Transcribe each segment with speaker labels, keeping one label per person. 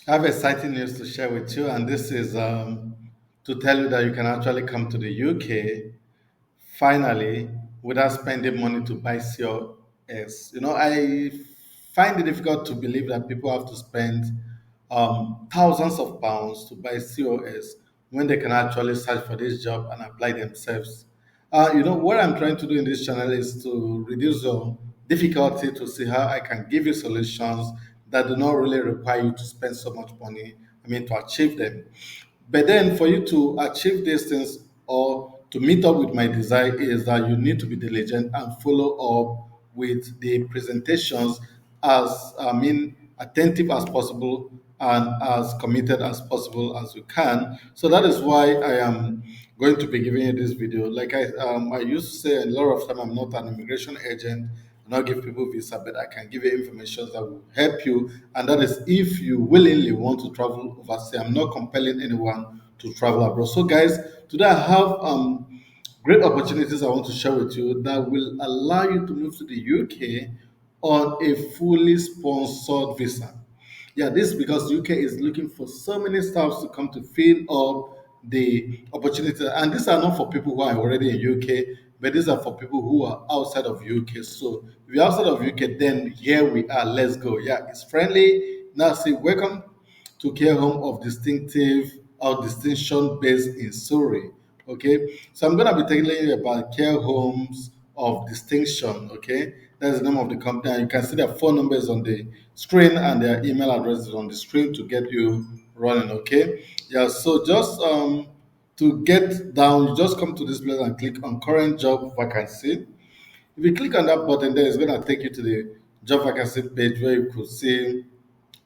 Speaker 1: I have exciting news to share with you, and this is to tell you that you can actually come to the UK finally without spending money to buy COS. I find it difficult to believe that people have to spend thousands of pounds to buy COS when they can actually search for this job and apply themselves. What I'm trying to do in this channel is to reduce your difficulty to see how I can give you solutions that do not really require you to spend so much money, to achieve them. But then for you to achieve these things or to meet up with my desire is that you need to be diligent and follow up with the presentations as attentive as possible and as committed as possible as you can. So that is why I am going to be giving you this video. Like I used to say a lot of time, I'm not an immigration agent. I not give people visa, but I can give you information that will help you. And that is if you willingly want to travel overseas. I'm not compelling anyone to travel abroad. So, guys, today I have great opportunities I want to share with you that will allow you to move to the UK on a fully sponsored visa. Yeah, this is because UK is looking for so many staffs to come to fill up the opportunity. And these are not for people who are already in UK, but these are for people who are outside of UK. So if you're outside of UK, then here we are. Let's go. Yeah, it's friendly. Now say welcome to care home of distinctive or distinction based in Surrey. Okay, so I'm gonna be telling you about care homes of distinction. Okay, that's the name of the company, and you can see their phone numbers on the screen and their email addresses on the screen to get you running. Okay, yeah. So just to get down, you just come to this place and click on current job vacancy. If you click on that button, there it's gonna take you to the job vacancy page where you could see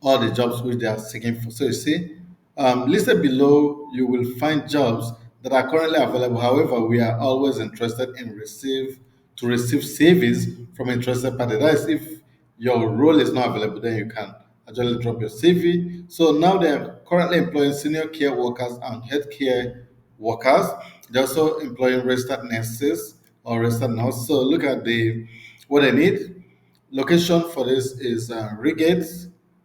Speaker 1: all the jobs which they are seeking for. So you see, listed below, you will find jobs that are currently available. However, we are always interested in receive CVs from interested parties. That is, if your role is not available, then you can actually drop your CV. So now they are currently employing senior care workers and healthcare workers. They're also employing registered nurses or registered nurses. So look at the what they need. Location for this is Reigate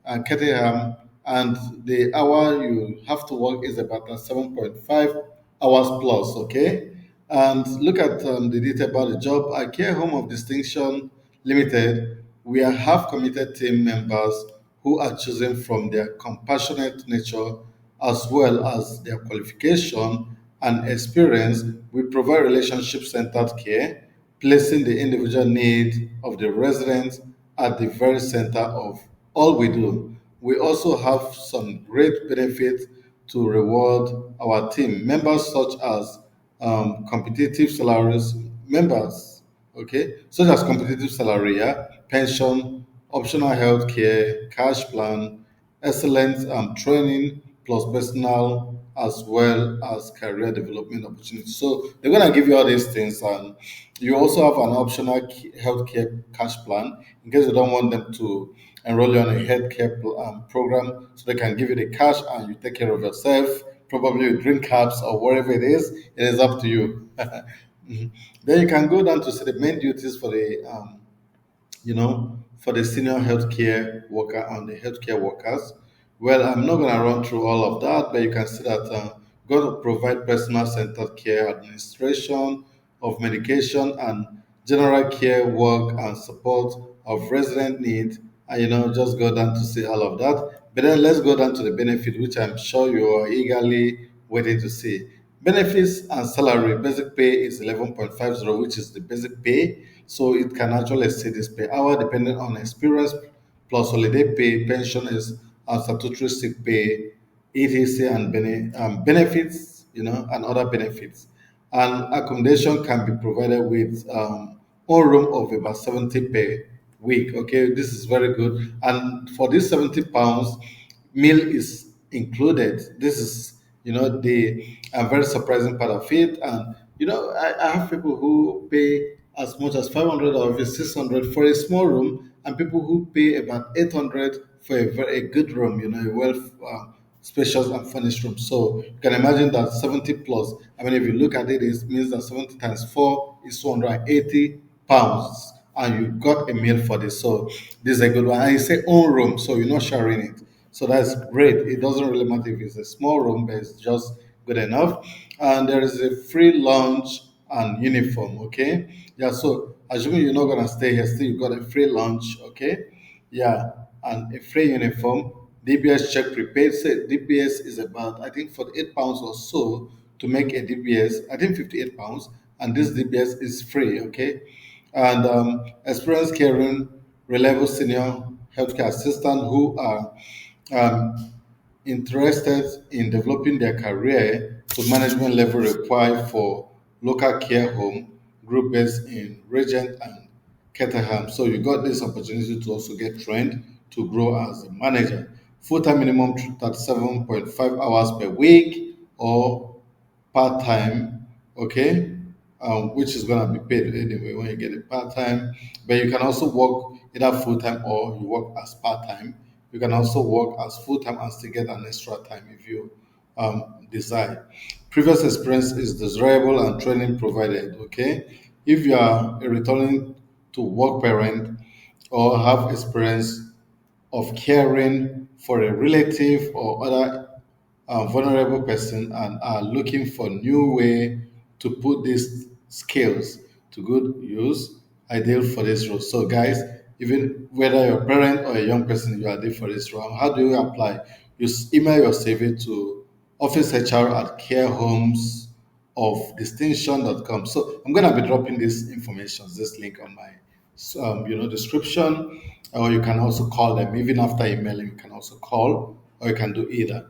Speaker 1: and Kettleham, and the hour you have to work is about 7.5 hours plus. Okay, and look at the detail about the job. At Care Home of Distinction Limited, we are half committed team members who are chosen from their compassionate nature as well as their qualification and experience. We provide relationship centered care, placing the individual need of the resident at the very center of all we do. We also have some great benefits to reward our team members, such as competitive salaries, members, okay, such as competitive salary, yeah, pension, optional health care, cash plan, excellent training, plus personal as well as career development opportunities. So they're going to give you all these things, and you also have an optional healthcare cash plan in case you don't want them to enroll you on a healthcare program, so they can give you the cash and you take care of yourself. Probably you drink cabs or whatever it is. It is up to you. Mhm. Then you can go down to see the main duties for the for the senior healthcare worker and the healthcare workers. Well, I'm not going to run through all of that, but you can see that going to provide personal centered care, administration of medication, and general care work and support of resident needs. And just go down to see all of that. But then let's go down to the benefit, which I'm sure you are eagerly waiting to see. Benefits and salary. Basic pay is 11.50, which is the basic pay. So it can actually exceed this pay hour depending on experience, plus holiday pay, pension is statutory sick pay, etc. and benefits, and other benefits. And accommodation can be provided with one room of about 70 per week. Okay, this is very good. And for this £70, meal is included. This is the very surprising part of it. And I have people who pay as much as 500 or even 600 for a small room, and people who pay about 800 for a good room, a well spacious and furnished room. So you can imagine that 70 plus, if you look at it, it means that 70 times 4 is 280 pounds, and you got a meal for this. So this is a good one. And it's a own room, so you're not sharing it. So that's great. It doesn't really matter if it's a small room, but it's just good enough. And there is a free lunch and uniform. Okay. Yeah. So assuming you're not gonna stay here, still you got a free lunch. Okay. Yeah, and a free uniform. DBS check prepaid. Say DBS is about I think £48 or so to make a DBS. I think £58, and this DBS is free. Okay, and experienced caring, reliable senior healthcare assistant who are um, interested in developing their career to management level required for local care home group based in Regent and Caterham. So you got this opportunity to also get trained to grow as a manager. Full-time minimum 37.5 hours per week or part-time, okay, which is going to be paid anyway when you get it part-time. But you can also work either full-time or you work as part-time. You can also work as full-time and still get an extra time if you desire. Previous experience is desirable and training provided, okay. If you are a returning to work parent or have experience of caring for a relative or other vulnerable person and are looking for new way to put these skills to good use, ideal for this role. So guys, even whether you're a parent or a young person, you are ideal for this role. How do you apply? You email your CV to office HR at carehomes of distinction.com. So I'm gonna be dropping this information, this link on my description, or you can also call them. Even after emailing, you can also call, or you can do either.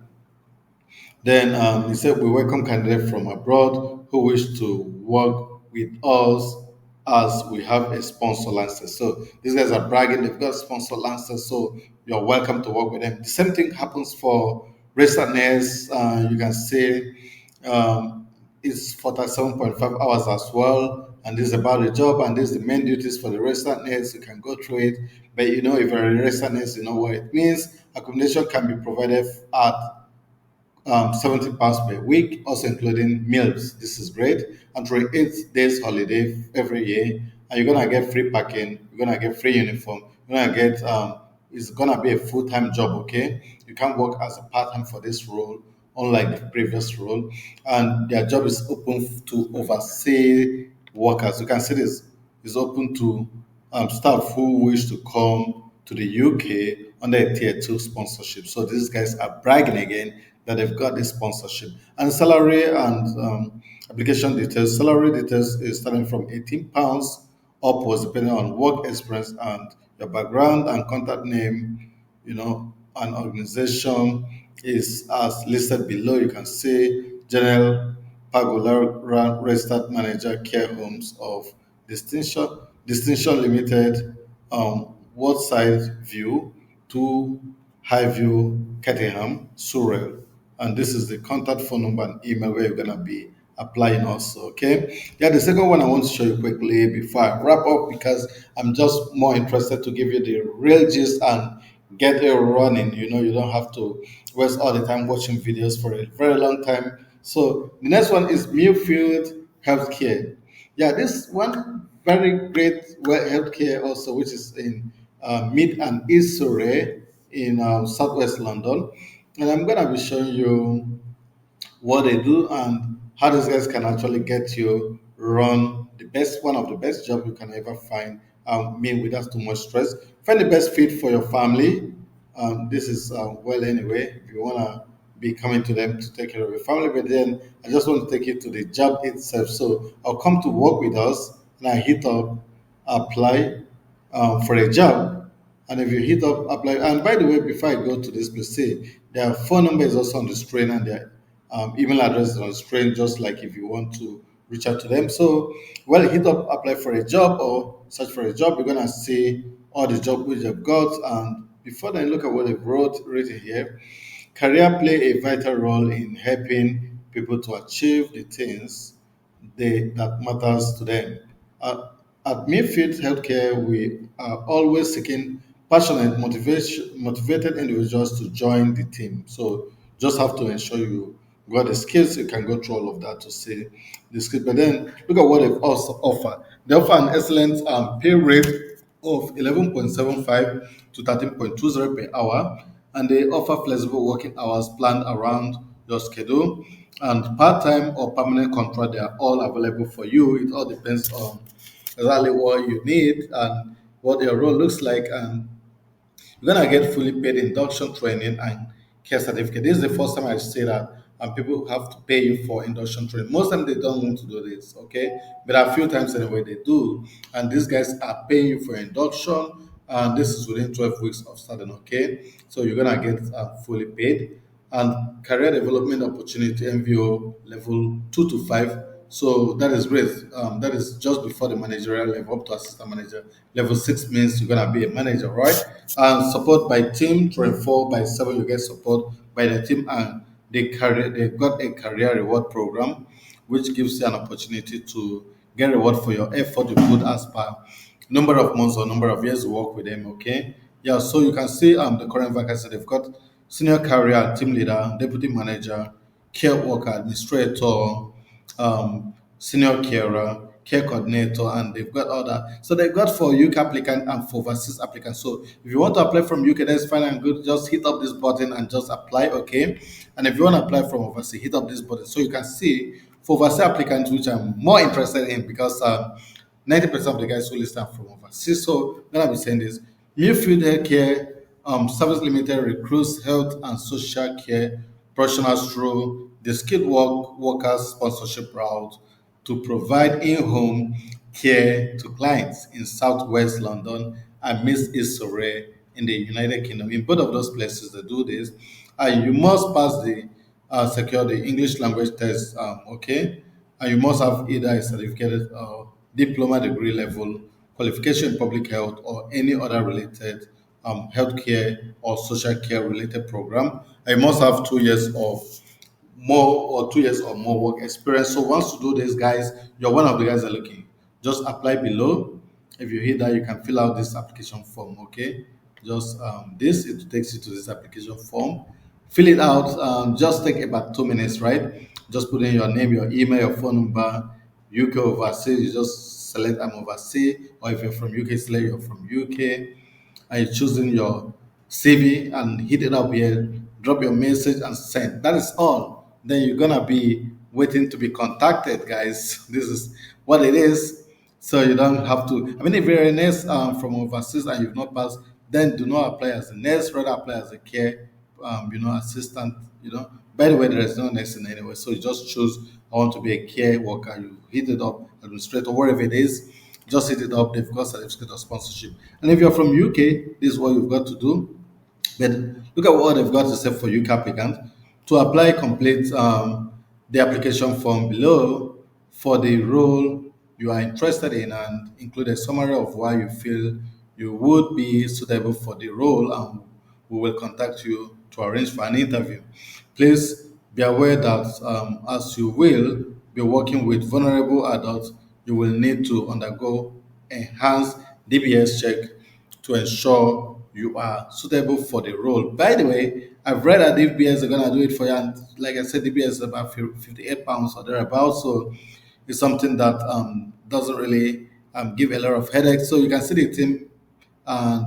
Speaker 1: Then he said, we welcome candidates from abroad who wish to work with us as we have a sponsor license. So these guys are bragging, they've got sponsor license, so you're welcome to work with them. The same thing happens for registered nurse. You can say it's 47.5 hours as well. And this is about the job, and this is the main duties for the registered nurse. You can go through it. But if you're a registered nurse, you know what it means. Accommodation can be provided at £70 per week, also including meals. This is great. And 28 days holiday every year. And you're gonna get free parking, you're gonna get free uniform, you're gonna get it's gonna be a full-time job, okay? You can't work as a part-time for this role, unlike the previous role. And their job is open to oversee workers. You can see this is open to staff who wish to come to the UK under a tier 2 sponsorship. So these guys are bragging again that they've got this sponsorship. And salary and application details. Salary details is starting from £18 upwards, depending on work experience and your background and contact name. An organization is as listed below. You can see General Pagola Registered Manager Care Homes of Distinction Limited, Waterside View, to Highview, Caterham, Surrey. And this is the contact phone number and email where you're going to be applying also, okay? Yeah, the second one I want to show you quickly before I wrap up, because I'm just more interested to give you the real gist and get it running. You don't have to waste all the time watching videos for a very long time. So the next one is Millfield Healthcare. Yeah, this one very great healthcare also, which is in Mid and East Surrey in southwest London. And I'm going to be showing you what they do and how these guys can actually get you run one of the best job you can ever find. Without too much stress. Find the best fit for your family. This is well anyway. If you wanna be coming to them to take care of your family, but then I just want to take you to the job itself. So I'll come to work with us and I hit up apply for a job. And if you hit up apply, and by the way, before I go to this place, say their phone number is also on the screen and their email address is on the screen, just like if you want to reach out to them. So, hit up apply for a job or search for a job. You're gonna see all the job which they've got, and before then, look at what they've written here. Career play a vital role in helping people to achieve the things that matters to them. Uh, at Midfield Healthcare, we are always seeking passionate, motivated individuals to join the team. So just have to ensure you got the skills. You can go through all of that to see the skills. But then look at what they also offer. They offer an excellent pay rate of 11.75 to 13.20 per hour, and they offer flexible working hours planned around your schedule. And part-time or permanent contract, they are all available for you. It all depends on exactly what you need and what your role looks like. And you're gonna get fully paid induction training and care certificate. This is the first time I say that, and people have to pay you for induction training. Most of them they don't want to do this, okay? But a few times anyway they do, and these guys are paying you for induction, and this is within 12 weeks of starting, okay? So you're gonna get fully paid and career development opportunity MVO level 2 to 5. So that is great. That is just before the managerial level, up to assistant manager. Level 6 means you're gonna be a manager, right? And support by team. 24/7, you get support by the team, and they've got a career reward program, which gives you an opportunity to get reward for your effort you put as per number of months or number of years you work with them. Okay, yeah. So you can see the current vacancy. They've got senior career team leader, deputy manager, care worker, administrator, senior carer, care coordinator, and they've got all that. So they've got for UK applicant and for overseas applicant. So if you want to apply from UK, that's fine and good. Just hit up this button and just apply, okay? And if you want to apply from overseas, hit up this button. So you can see for overseas applicants, which I'm more interested in because 90% of the guys who listen are from overseas. So then I'll be saying this. Millfield Healthcare Service Limited recruits health and social care professionals through the skilled workers sponsorship route to provide in-home care to clients in Southwest London and East Surrey in the United Kingdom. In both of those places, they do this. You must pass the secure the English language test, okay? And you must have either a certificate or diploma degree level qualification in public health or any other related healthcare or social care related program. And you must have 2 years of more or 2 years or more work experience. So once you do this, guys, you're one of the guys that are looking. Just apply below. If you hit that, you can fill out this application form. Okay, just this it takes you to this application form. Fill it out. Just take about 2 minutes, right? Just put in your name, your email, your phone number. UK overseas, you just select I'm overseas, or if you're from UK, select you're from UK and you're choosing your CV and hit it up here, drop your message and send. That is all. Then you're gonna be waiting to be contacted, guys. This is what it is. So you don't have to. I mean, if you're a nurse from overseas and you've not passed, then do not apply as a nurse. Rather apply as a care, assistant. By the way, there is no nursing anyway. So you just choose. I want to be a care worker. You hit it up, administrator, wherever it is. Just hit it up. They've got certificate of sponsorship. And if you're from UK, this is what you've got to do. But look at what they've got to say for UK applicants. To apply, complete the application form below for the role you are interested in and include a summary of why you feel you would be suitable for the role, and we will contact you to arrange for an interview. Please be aware that as you will be working with vulnerable adults, you will need to undergo enhanced DBS check to ensure you are suitable for the role. By the way, I've read that DBS are gonna do it for you, and like I said, DBS is about £58 or thereabouts. So it's something that doesn't really give a lot of headaches. So you can see the team.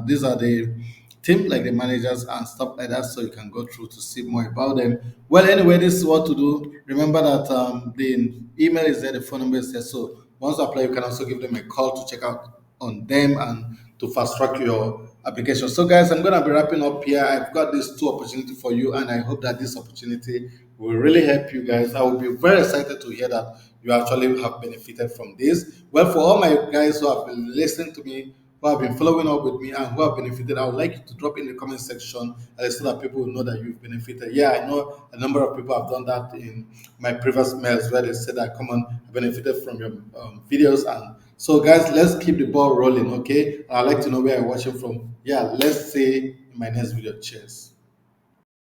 Speaker 1: These are the team, like the managers and stuff like that. So you can go through to see more about them. Well, anyway, this is what to do. Remember that the email is there, the phone number is there. So once you apply, you can also give them a call to check out on them and to fast track your application. So, guys, I'm gonna be wrapping up here. I've got these two opportunities for you, and I hope that this opportunity will really help you guys. I will be very excited to hear that you actually have benefited from this. Well, for all my guys who have been listening to me, who have been following up with me, and who have benefited, I would like you to drop in the comment section so that people will know that you've benefited. Yeah, I know a number of people have done that in my previous mails where they said that, come on, I benefited from your videos. And so, guys, let's keep the ball rolling, okay? I'd like to know where you're watching from. Yeah, let's see in my next video. Cheers.